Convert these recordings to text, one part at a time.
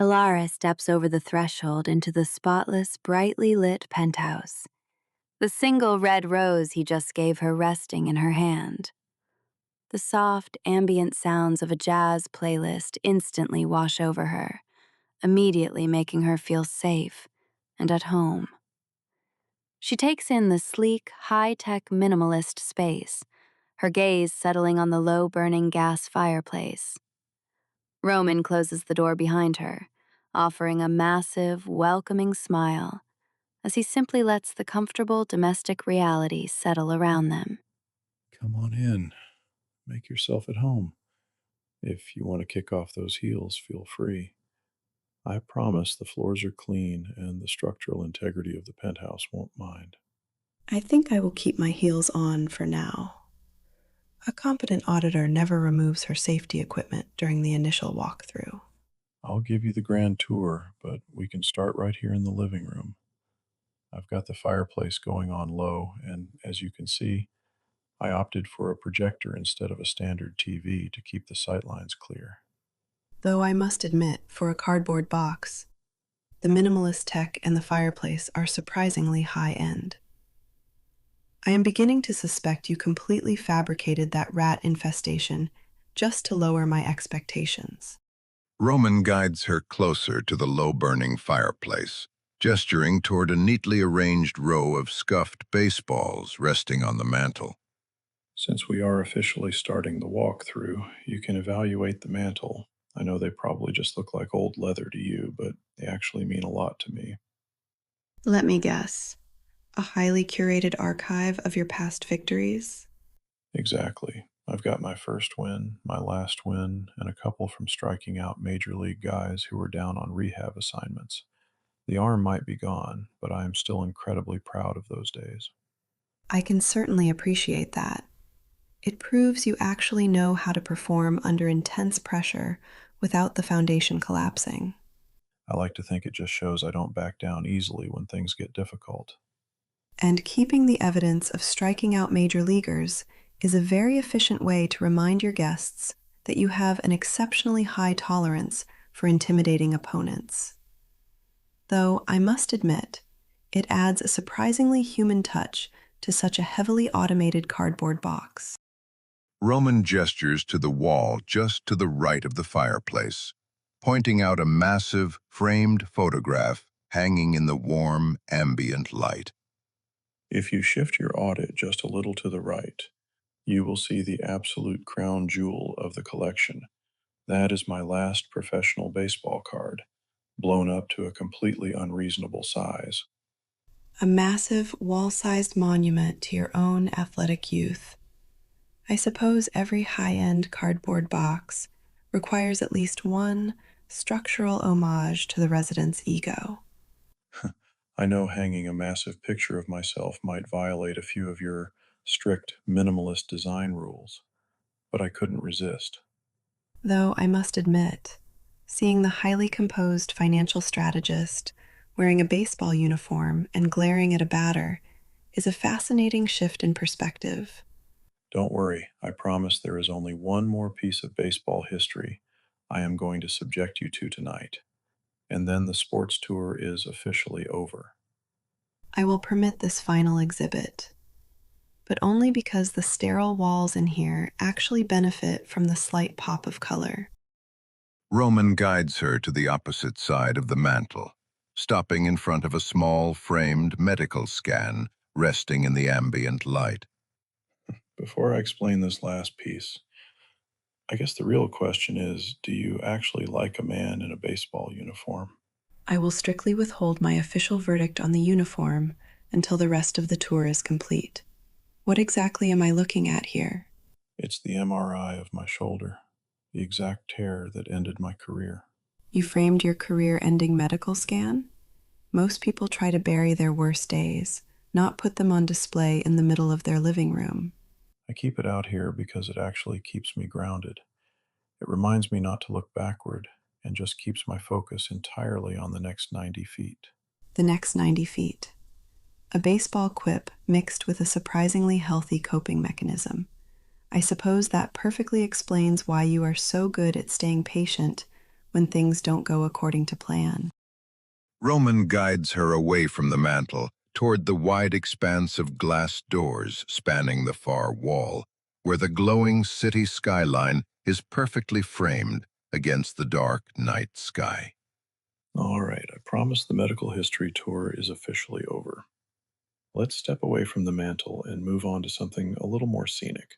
Elara steps over the threshold into the spotless, brightly lit penthouse, the single red rose he just gave her resting in her hand. The soft, ambient sounds of a jazz playlist instantly wash over her, immediately making her feel safe and at home. She takes in the sleek, high-tech minimalist space, her gaze settling on the low-burning gas fireplace. Roman closes the door behind her, offering a massive, welcoming smile as he simply lets the comfortable domestic reality settle around them. Come on in. Make yourself at home. If you want to kick off those heels, feel free. I promise the floors are clean and the structural integrity of the penthouse won't mind. I think I will keep my heels on for now. A competent auditor never removes her safety equipment during the initial walkthrough. I'll give you the grand tour, but we can start right here in the living room. I've got the fireplace going on low, and as you can see, I opted for a projector instead of a standard TV to keep the sightlines clear. Though I must admit, for a cardboard box, the minimalist tech and the fireplace are surprisingly high-end. I am beginning to suspect you completely fabricated that rat infestation just to lower my expectations. Roman guides her closer to the low-burning fireplace, gesturing toward a neatly arranged row of scuffed baseballs resting on the mantel. Since we are officially starting the walkthrough, you can evaluate the mantle. I know they probably just look like old leather to you, but they actually mean a lot to me. Let me guess. A highly curated archive of your past victories? Exactly. I've got my first win, my last win, and a couple from striking out major league guys who were down on rehab assignments. The arm might be gone, but I am still incredibly proud of those days. I can certainly appreciate that. It proves you actually know how to perform under intense pressure without the foundation collapsing. I like to think it just shows I don't back down easily when things get difficult. And keeping the evidence of striking out major leaguers is a very efficient way to remind your guests that you have an exceptionally high tolerance for intimidating opponents. Though, I must admit, it adds a surprisingly human touch to such a heavily automated cardboard box. Roman gestures to the wall just to the right of the fireplace, pointing out a massive, framed photograph hanging in the warm, ambient light. If you shift your audit just a little to the right, you will see the absolute crown jewel of the collection. That is my last professional baseball card, blown up to a completely unreasonable size. A massive, wall-sized monument to your own athletic youth. I suppose every high-end cardboard box requires at least one structural homage to the resident's ego. I know hanging a massive picture of myself might violate a few of your strict minimalist design rules, but I couldn't resist. Though I must admit, seeing the highly composed financial strategist wearing a baseball uniform and glaring at a batter is a fascinating shift in perspective. Don't worry, I promise there is only one more piece of baseball history I am going to subject you to tonight, and then the sports tour is officially over. I will permit this final exhibit, but only because the sterile walls in here actually benefit from the slight pop of color. Roman guides her to the opposite side of the mantel, stopping in front of a small, framed medical scan resting in the ambient light. Before I explain this last piece, I guess the real question is, do you actually like a man in a baseball uniform? I will strictly withhold my official verdict on the uniform until the rest of the tour is complete. What exactly am I looking at here? It's the MRI of my shoulder, the exact tear that ended my career. You framed your career-ending medical scan? Most people try to bury their worst days, not put them on display in the middle of their living room. I keep it out here because it actually keeps me grounded. It reminds me not to look backward and just keeps my focus entirely on the next 90 feet. The next 90 feet. A baseball quip mixed with a surprisingly healthy coping mechanism. I suppose that perfectly explains why you are so good at staying patient when things don't go according to plan. Roman guides her away from the mantel toward the wide expanse of glass doors spanning the far wall, where the glowing city skyline is perfectly framed against the dark night sky. All right, I promise the medical history tour is officially over. Let's step away from the mantle and move on to something a little more scenic.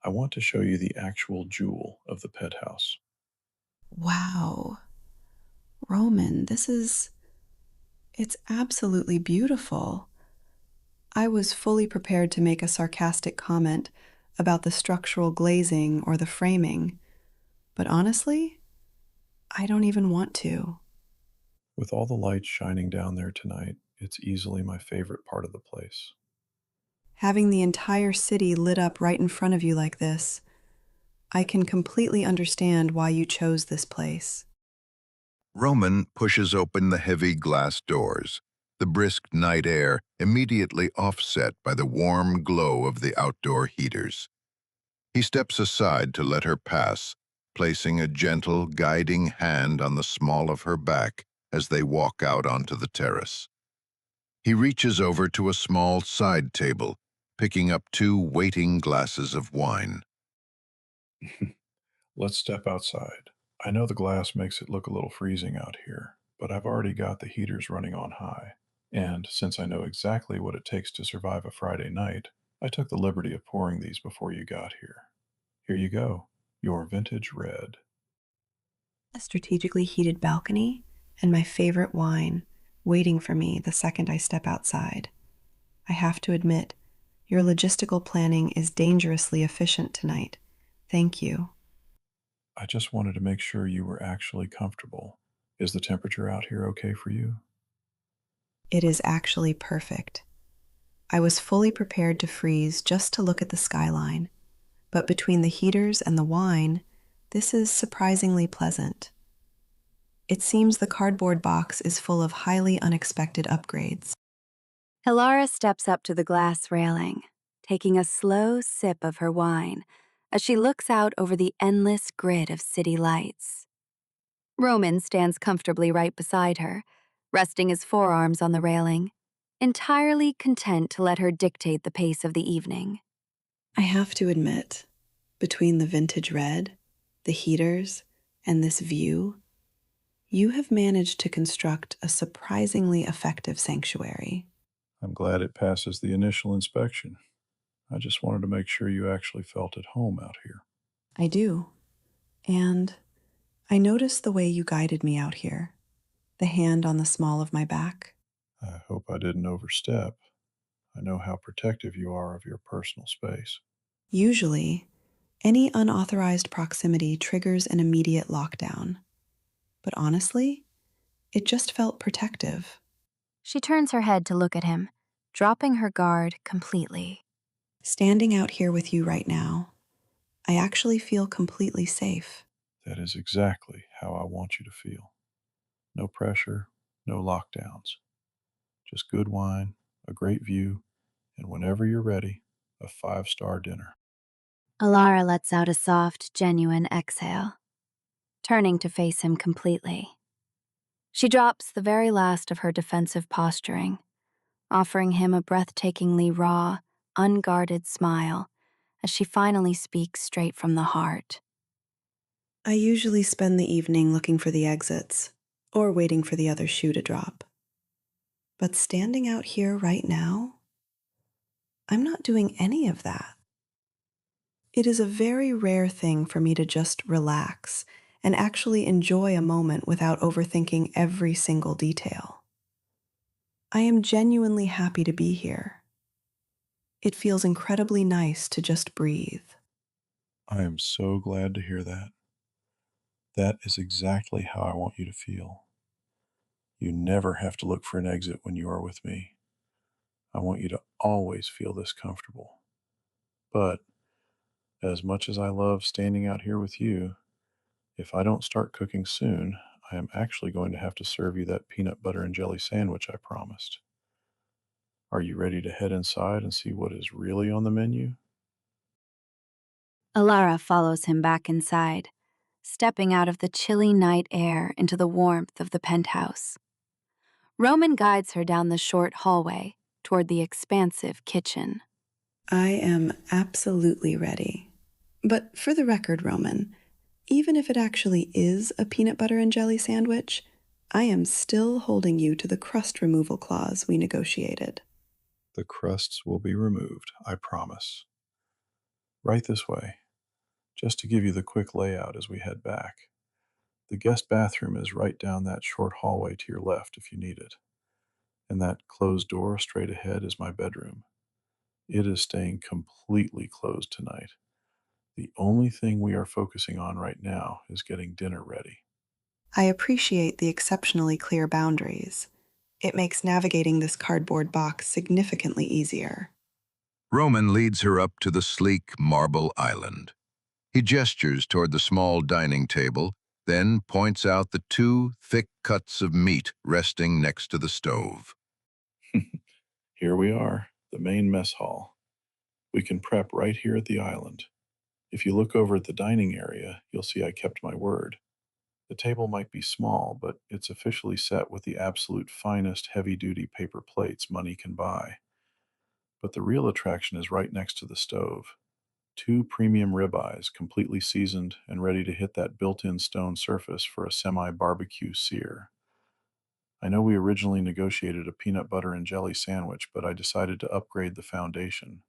I want to show you the actual jewel of the pet house. Wow. Roman, it's absolutely beautiful. I was fully prepared to make a sarcastic comment about the structural glazing or the framing, but honestly, I don't even want to. With all the lights shining down there tonight, it's easily my favorite part of the place. Having the entire city lit up right in front of you like this, I can completely understand why you chose this place. Roman pushes open the heavy glass doors, the brisk night air immediately offset by the warm glow of the outdoor heaters. He steps aside to let her pass, placing a gentle, guiding hand on the small of her back as they walk out onto the terrace. He reaches over to a small side table, picking up 2 waiting glasses of wine. Let's step outside. I know the glass makes it look a little freezing out here, but I've already got the heaters running on high. And since I know exactly what it takes to survive a Friday night, I took the liberty of pouring these before you got here. Here you go, your vintage red. A strategically heated balcony and my favorite wine waiting for me the second I step outside. I have to admit, your logistical planning is dangerously efficient tonight. Thank you. I just wanted to make sure you were actually comfortable. Is the temperature out here okay for you? It is actually perfect. I was fully prepared to freeze just to look at the skyline, but between the heaters and the wine, this is surprisingly pleasant. It seems the cardboard box is full of highly unexpected upgrades. Elara steps up to the glass railing, taking a slow sip of her wine as she looks out over the endless grid of city lights. Roman stands comfortably right beside her, resting his forearms on the railing, entirely content to let her dictate the pace of the evening. I have to admit, between the vintage red, the heaters, and this view, you have managed to construct a surprisingly effective sanctuary. I'm glad it passes the initial inspection. I just wanted to make sure you actually felt at home out here. I do. And I noticed the way you guided me out here, the hand on the small of my back. I hope I didn't overstep. I know how protective you are of your personal space. Usually, any unauthorized proximity triggers an immediate lockdown. But honestly, it just felt protective. She turns her head to look at him, dropping her guard completely. Standing out here with you right now, I actually feel completely safe. That is exactly how I want you to feel. No pressure, no lockdowns. Just good wine, a great view, and whenever you're ready, a 5-star dinner. Elara lets out a soft, genuine exhale, turning to face him completely. She drops the very last of her defensive posturing, offering him a breathtakingly raw, unguarded smile as she finally speaks straight from the heart. I usually spend the evening looking for the exits or waiting for the other shoe to drop. But standing out here right now, I'm not doing any of that. It is a very rare thing for me to just relax and actually enjoy a moment without overthinking every single detail. I am genuinely happy to be here. It feels incredibly nice to just breathe. I am so glad to hear that. That is exactly how I want you to feel. You never have to look for an exit when you are with me. I want you to always feel this comfortable. But as much as I love standing out here with you, if I don't start cooking soon, I am actually going to have to serve you that peanut butter and jelly sandwich I promised. Are you ready to head inside and see what is really on the menu? Elara follows him back inside, stepping out of the chilly night air into the warmth of the penthouse. Roman guides her down the short hallway toward the expansive kitchen. I am absolutely ready. But for the record, Roman, even if it actually is a peanut butter and jelly sandwich, I am still holding you to the crust removal clause we negotiated. The crusts will be removed, I promise. Right this way, just to give you the quick layout as we head back. The guest bathroom is right down that short hallway to your left if you need it. And that closed door straight ahead is my bedroom. It is staying completely closed tonight. The only thing we are focusing on right now is getting dinner ready. I appreciate the exceptionally clear boundaries. It makes navigating this cardboard box significantly easier. Roman leads her up to the sleek marble island. He gestures toward the small dining table, then points out the two thick cuts of meat resting next to the stove. Here we are, the main mess hall. We can prep right here at the island. If you look over at the dining area, you'll see I kept my word. The table might be small, but it's officially set with the absolute finest heavy-duty paper plates money can buy. But the real attraction is right next to the stove. Two premium ribeyes, completely seasoned and ready to hit that built-in stone surface for a semi-barbecue sear. I know we originally negotiated a peanut butter and jelly sandwich, but I decided to upgrade the foundation.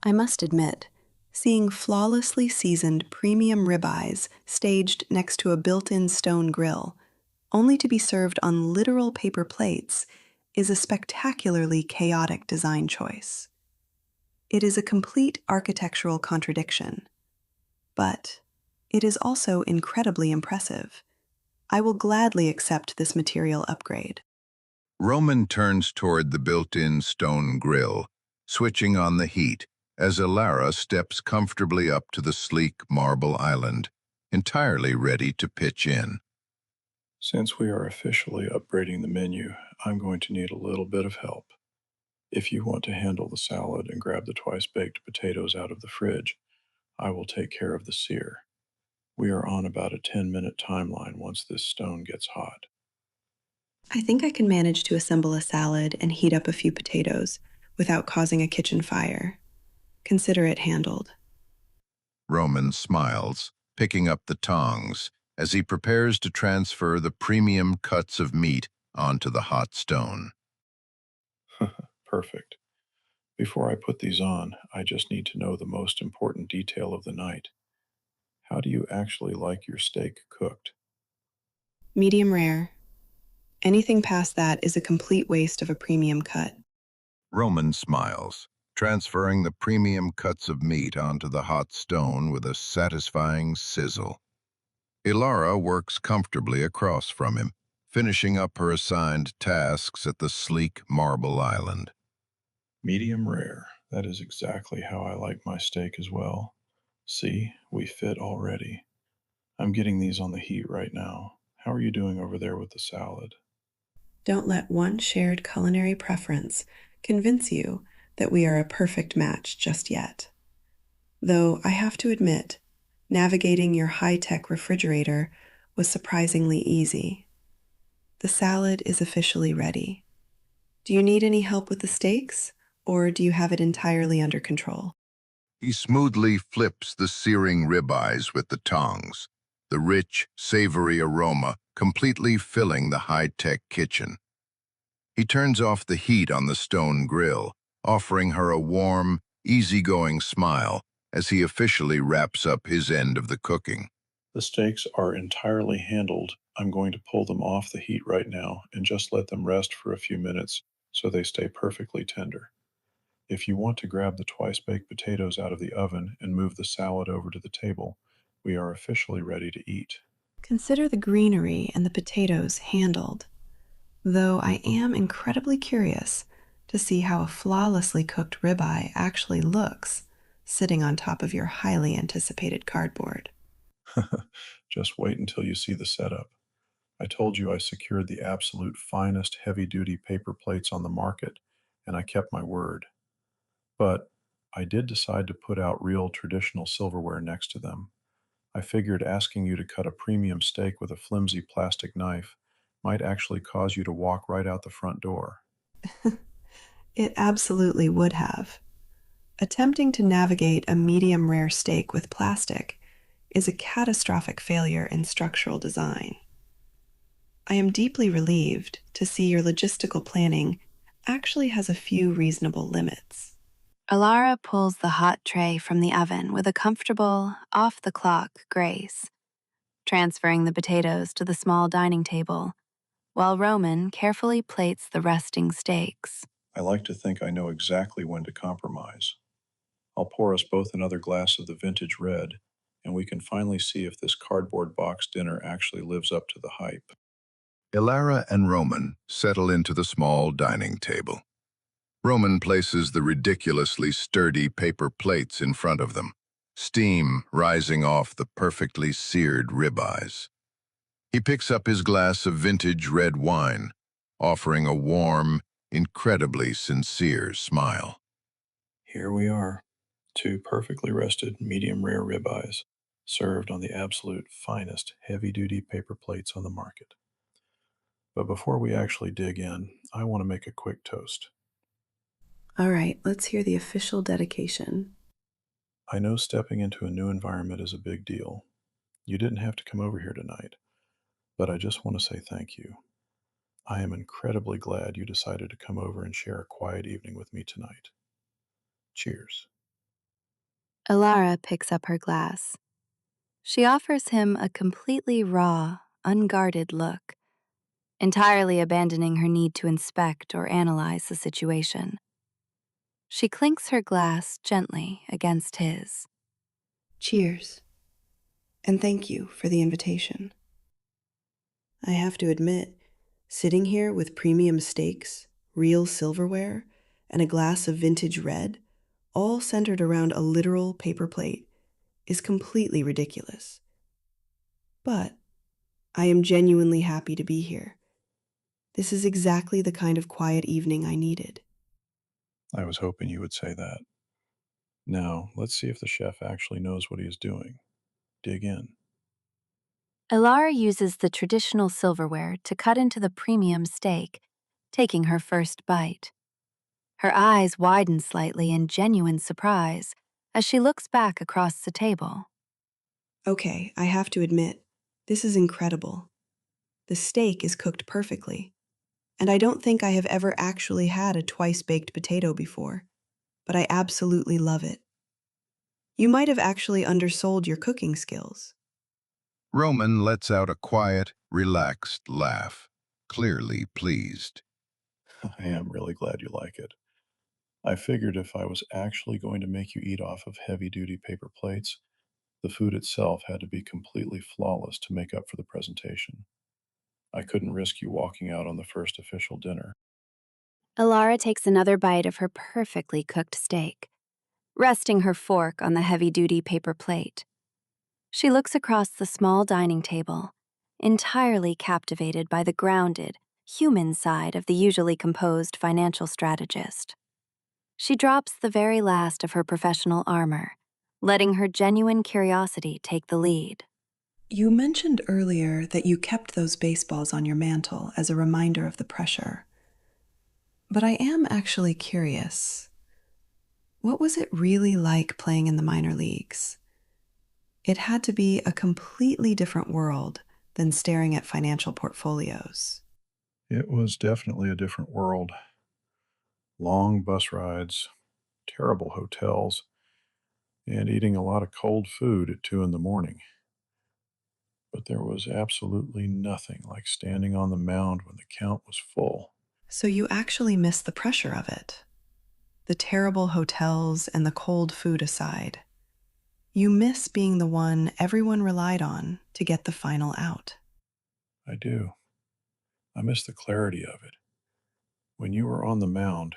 I must admit, seeing flawlessly seasoned premium ribeyes staged next to a built-in stone grill, only to be served on literal paper plates, is a spectacularly chaotic design choice. It is a complete architectural contradiction, but it is also incredibly impressive. I will gladly accept this material upgrade. Roman turns toward the built-in stone grill, switching on the heat as Elara steps comfortably up to the sleek marble island, entirely ready to pitch in. Since we are officially upgrading the menu, I'm going to need a little bit of help. If you want to handle the salad and grab the twice-baked potatoes out of the fridge, I will take care of the sear. We are on about a 10-minute timeline once this stone gets hot. I think I can manage to assemble a salad and heat up a few potatoes without causing a kitchen fire. Consider it handled. Roman smiles, picking up the tongs as he prepares to transfer the premium cuts of meat onto the hot stone. Perfect. Before I put these on, I just need to know the most important detail of the night. How do you actually like your steak cooked? Medium rare. Anything past that is a complete waste of a premium cut. Roman smiles, transferring the premium cuts of meat onto the hot stone with a satisfying sizzle. Elara works comfortably across from him, finishing up her assigned tasks at the sleek marble island. Medium rare. That is exactly how I like my steak as well. See, we fit already. I'm getting these on the heat right now. How are you doing over there with the salad? Don't let one shared culinary preference convince you that we are a perfect match just yet. Though I have to admit, navigating your high-tech refrigerator was surprisingly easy. The salad is officially ready. Do you need any help with the steaks, or do you have it entirely under control? He smoothly flips the searing ribeyes with the tongs, the rich, savory aroma completely filling the high-tech kitchen. He turns off the heat on the stone grill, offering her a warm, easygoing smile as he officially wraps up his end of the cooking. The steaks are entirely handled. I'm going to pull them off the heat right now and just let them rest for a few minutes so they stay perfectly tender. If you want to grab the twice-baked potatoes out of the oven and move the salad over to the table, we are officially ready to eat. Consider the greenery and the potatoes handled, though I am incredibly curious to see how a flawlessly cooked ribeye actually looks sitting on top of your highly anticipated cardboard. Just wait until you see the setup. I told you I secured the absolute finest heavy-duty paper plates on the market, and I kept my word. But I did decide to put out real traditional silverware next to them. I figured asking you to cut a premium steak with a flimsy plastic knife might actually cause you to walk right out the front door. It absolutely would have. Attempting to navigate a medium rare steak with plastic is a catastrophic failure in structural design. I am deeply relieved to see your logistical planning actually has a few reasonable limits. Elara pulls the hot tray from the oven with a comfortable, off the clock grace, transferring the potatoes to the small dining table, while Roman carefully plates the resting steaks. I like to think I know exactly when to compromise. I'll pour us both another glass of the vintage red, and we can finally see if this cardboard box dinner actually lives up to the hype. Elara and Roman settle into the small dining table. Roman places the ridiculously sturdy paper plates in front of them, steam rising off the perfectly seared ribeyes. He picks up his glass of vintage red wine, offering a warm, incredibly sincere smile. Here we are, two perfectly rested medium rare ribeyes, served on the absolute finest heavy-duty paper plates on the market. But before we actually dig in, I want to make a quick toast. All right, let's hear the official dedication. I know stepping into a new environment is a big deal. You didn't have to come over here tonight, but I just want to say thank you. I am incredibly glad you decided to come over and share a quiet evening with me tonight. Cheers. Elara picks up her glass. She offers him a completely raw, unguarded look, entirely abandoning her need to inspect or analyze the situation. She clinks her glass gently against his. Cheers. And thank you for the invitation. I have to admit, sitting here with premium steaks, real silverware, and a glass of vintage red, all centered around a literal paper plate, is completely ridiculous. But I am genuinely happy to be here. This is exactly the kind of quiet evening I needed. I was hoping you would say that. Now, let's see if the chef actually knows what he is doing. Dig in. Elara uses the traditional silverware to cut into the premium steak, taking her first bite. Her eyes widen slightly in genuine surprise as she looks back across the table. Okay, I have to admit, this is incredible. The steak is cooked perfectly, and I don't think I have ever actually had a twice-baked potato before, but I absolutely love it. You might have actually undersold your cooking skills. Roman lets out a quiet, relaxed laugh, clearly pleased. I am really glad you like it. I figured if I was actually going to make you eat off of heavy-duty paper plates, the food itself had to be completely flawless to make up for the presentation. I couldn't risk you walking out on the first official dinner. Elara takes another bite of her perfectly cooked steak, resting her fork on the heavy-duty paper plate. She looks across the small dining table, entirely captivated by the grounded, human side of the usually composed financial strategist. She drops the very last of her professional armor, letting her genuine curiosity take the lead. You mentioned earlier that you kept those baseballs on your mantle as a reminder of the pressure. But I am actually curious. What was it really like playing in the minor leagues? It had to be a completely different world than staring at financial portfolios. It was definitely a different world. Long bus rides, terrible hotels, and eating a lot of cold food at 2 in the morning. But there was absolutely nothing like standing on the mound when the count was full. So you actually miss the pressure of it. The terrible hotels and the cold food aside. You miss being the one everyone relied on to get the final out. I do. I miss the clarity of it. When you are on the mound,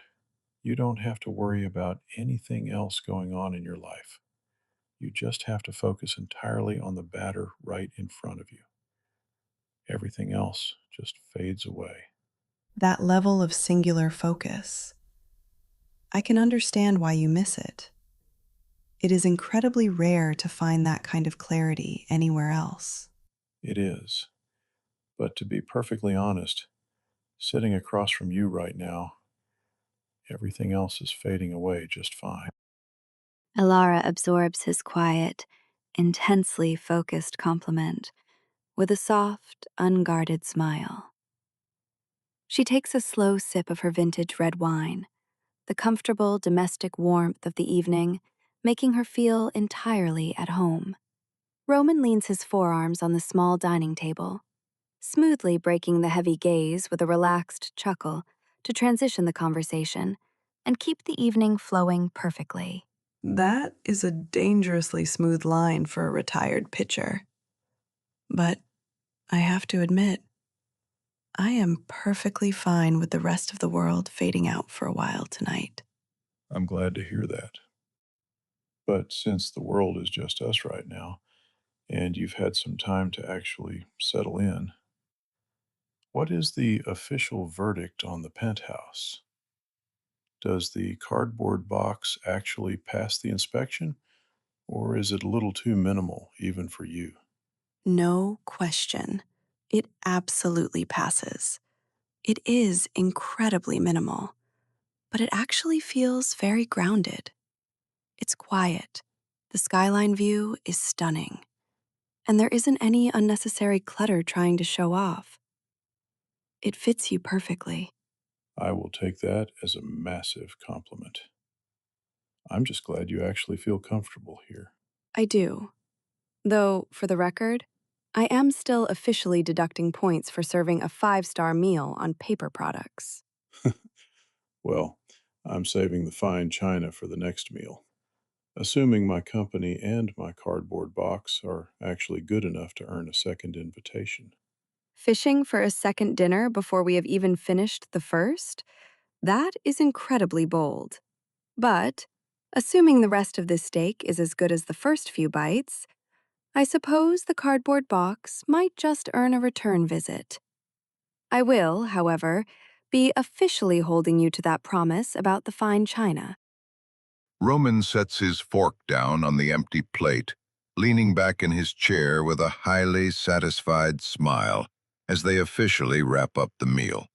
you don't have to worry about anything else going on in your life. You just have to focus entirely on the batter right in front of you. Everything else just fades away. That level of singular focus. I can understand why you miss it. It is incredibly rare to find that kind of clarity anywhere else. It is. But to be perfectly honest, sitting across from you right now, everything else is fading away just fine. Elara absorbs his quiet, intensely focused compliment with a soft, unguarded smile. She takes a slow sip of her vintage red wine, the comfortable domestic warmth of the evening making her feel entirely at home. Roman leans his forearms on the small dining table, smoothly breaking the heavy gaze with a relaxed chuckle to transition the conversation and keep the evening flowing perfectly. That is a dangerously smooth line for a retired pitcher. But I have to admit, I am perfectly fine with the rest of the world fading out for a while tonight. I'm glad to hear that. But since the world is just us right now, and you've had some time to actually settle in, what is the official verdict on the penthouse? Does the cardboard box actually pass the inspection, or is it a little too minimal even for you? No question. It absolutely passes. It is incredibly minimal, but it actually feels very grounded. It's quiet. The skyline view is stunning, and there isn't any unnecessary clutter trying to show off. It fits you perfectly. I will take that as a massive compliment. I'm just glad you actually feel comfortable here. I do. Though, for the record, I am still officially deducting points for serving a 5-star meal on paper products. Well, I'm saving the fine china for the next meal, assuming my company and my cardboard box are actually good enough to earn a second invitation. Fishing for a second dinner before we have even finished the first? That is incredibly bold. But, assuming the rest of this steak is as good as the first few bites, I suppose the cardboard box might just earn a return visit. I will, however, be officially holding you to that promise about the fine china. Roman sets his fork down on the empty plate, leaning back in his chair with a highly satisfied smile as they officially wrap up the meal.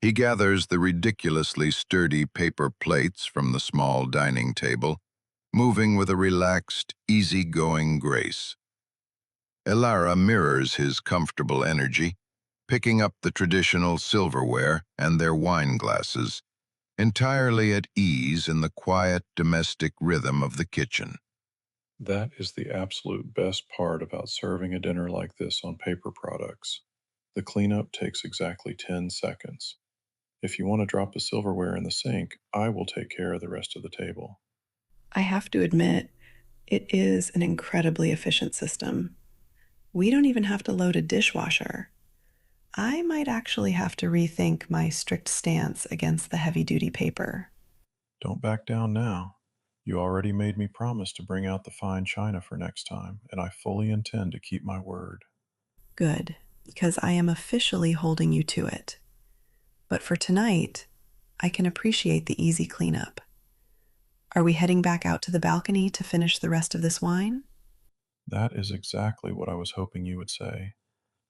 He gathers the ridiculously sturdy paper plates from the small dining table, moving with a relaxed, easygoing grace. Elara mirrors his comfortable energy, picking up the traditional silverware and their wine glasses, entirely at ease in the quiet domestic rhythm of the kitchen. That is the absolute best part about serving a dinner like this on paper products. The cleanup takes exactly 10 seconds. If you want to drop the silverware in the sink, I will take care of the rest of the table. I have to admit, it is an incredibly efficient system. We don't even have to load a dishwasher. I might actually have to rethink my strict stance against the heavy duty paper. Don't back down now. You already made me promise to bring out the fine china for next time, and I fully intend to keep my word. Good, because I am officially holding you to it. But for tonight, I can appreciate the easy cleanup. Are we heading back out to the balcony to finish the rest of this wine? That is exactly what I was hoping you would say.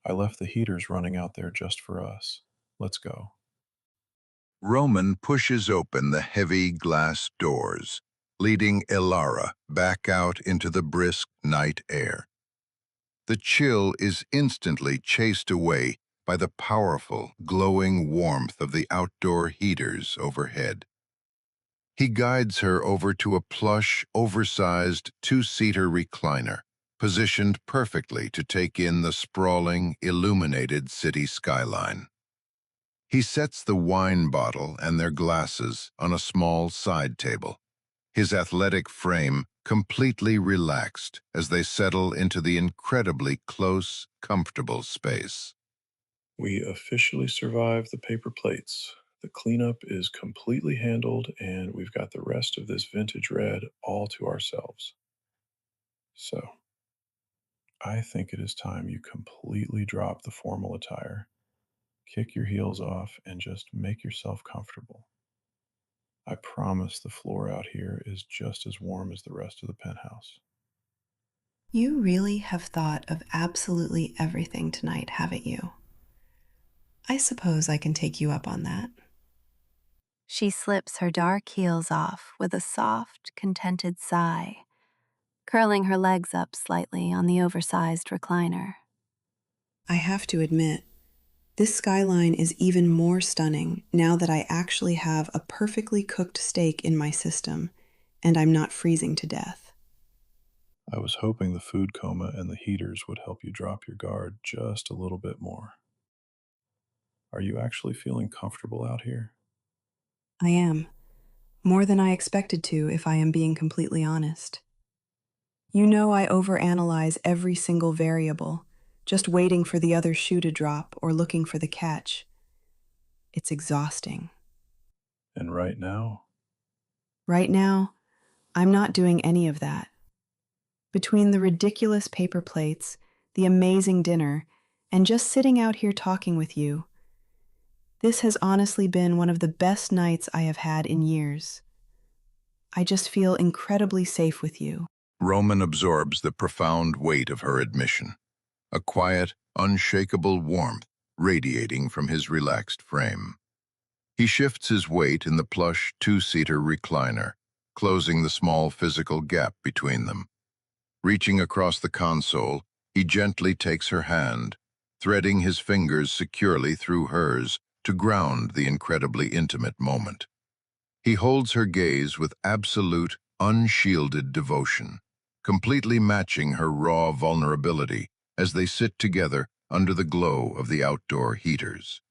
I left the heaters running out there just for us. Let's go. Roman pushes open the heavy glass doors, leading Elara back out into the brisk night air. The chill is instantly chased away by the powerful, glowing warmth of the outdoor heaters overhead. He guides her over to a plush, oversized two-seater recliner, positioned perfectly to take in the sprawling, illuminated city skyline. He sets the wine bottle and their glasses on a small side table, his athletic frame completely relaxed as they settle into the incredibly close, comfortable space. We officially survived the paper plates. The cleanup is completely handled, and we've got the rest of this vintage red all to ourselves. So, I think it is time you completely drop the formal attire, kick your heels off, and just make yourself comfortable. I promise the floor out here is just as warm as the rest of the penthouse. You really have thought of absolutely everything tonight, haven't you? I suppose I can take you up on that. She slips her dark heels off with a soft, contented sigh, curling her legs up slightly on the oversized recliner. I have to admit, this skyline is even more stunning now that I actually have a perfectly cooked steak in my system and I'm not freezing to death. I was hoping the food coma and the heaters would help you drop your guard just a little bit more. Are you actually feeling comfortable out here? I am. More than I expected to, if I am being completely honest. You know I overanalyze every single variable, just waiting for the other shoe to drop or looking for the catch. It's exhausting. And right now, Right now, I'm not doing any of that. Between the ridiculous paper plates, the amazing dinner, and just sitting out here talking with you, this has honestly been one of the best nights I have had in years. I just feel incredibly safe with you. Roman absorbs the profound weight of her admission, a quiet, unshakable warmth radiating from his relaxed frame. He shifts his weight in the plush two-seater recliner, closing the small physical gap between them. Reaching across the console, he gently takes her hand, threading his fingers securely through hers to ground the incredibly intimate moment. He holds her gaze with absolute, unshielded devotion, completely matching her raw vulnerability as they sit together under the glow of the outdoor heaters.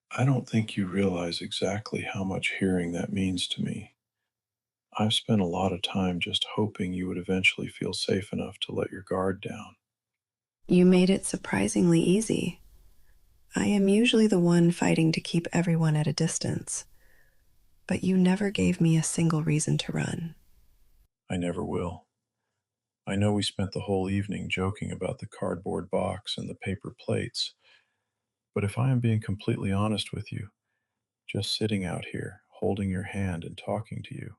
I don't think you realize exactly how much hearing that means to me. I've spent a lot of time just hoping you would eventually feel safe enough to let your guard down. You made it surprisingly easy. I am usually the one fighting to keep everyone at a distance, but you never gave me a single reason to run. I never will. I know we spent the whole evening joking about the cardboard box and the paper plates, but if I am being completely honest with you, just sitting out here, holding your hand and talking to you,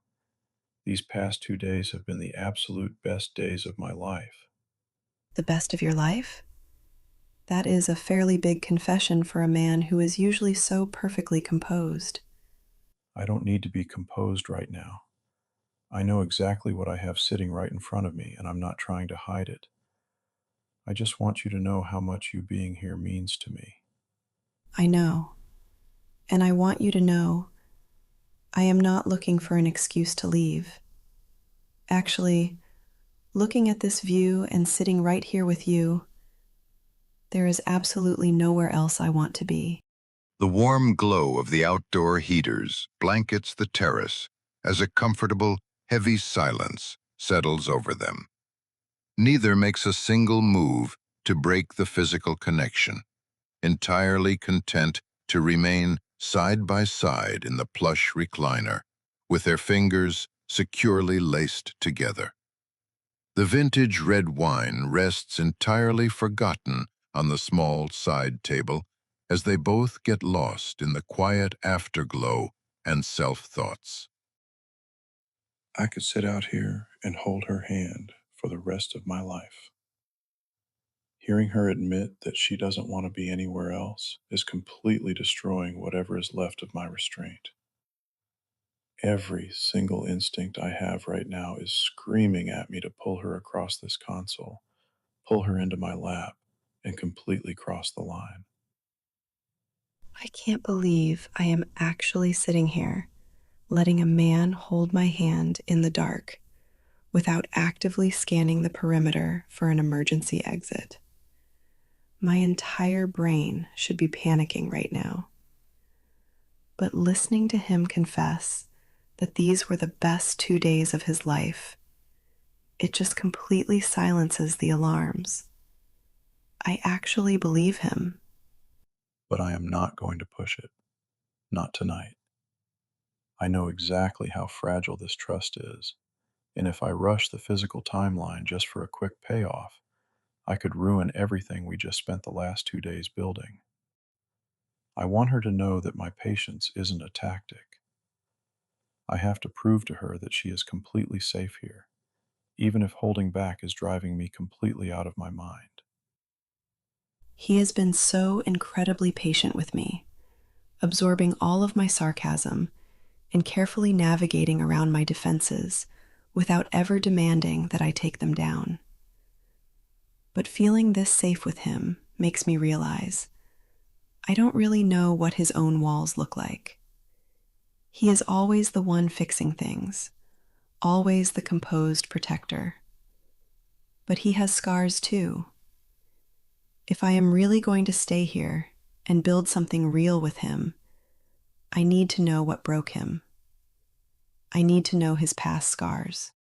these past 2 days have been the absolute best days of my life. The best of your life? That is a fairly big confession for a man who is usually so perfectly composed. I don't need to be composed right now. I know exactly what I have sitting right in front of me, and I'm not trying to hide it. I just want you to know how much you being here means to me. I know. And I want you to know I am not looking for an excuse to leave. Actually, looking at this view and sitting right here with you, there is absolutely nowhere else I want to be. The warm glow of the outdoor heaters blankets the terrace as a comfortable, heavy silence settles over them. Neither makes a single move to break the physical connection, entirely content to remain side by side in the plush recliner, with their fingers securely laced together. The vintage red wine rests entirely forgotten on the small side table as they both get lost in the quiet afterglow and self-thoughts. I could sit out here and hold her hand for the rest of my life. Hearing her admit that she doesn't want to be anywhere else is completely destroying whatever is left of my restraint. Every single instinct I have right now is screaming at me to pull her across this console, pull her into my lap, and completely cross the line. I can't believe I am actually sitting here, letting a man hold my hand in the dark without actively scanning the perimeter for an emergency exit. My entire brain should be panicking right now. But listening to him confess that these were the best 2 days of his life, it just completely silences the alarms. I actually believe him. But I am not going to push it. Not tonight. I know exactly how fragile this trust is, and if I rush the physical timeline just for a quick payoff, I could ruin everything we just spent the last 2 days building. I want her to know that my patience isn't a tactic. I have to prove to her that she is completely safe here, even if holding back is driving me completely out of my mind. He has been so incredibly patient with me, absorbing all of my sarcasm and carefully navigating around my defenses without ever demanding that I take them down. But feeling this safe with him makes me realize I don't really know what his own walls look like. He is always the one fixing things, always the composed protector. But he has scars too. If I am really going to stay here and build something real with him, I need to know what broke him. I need to know his past scars.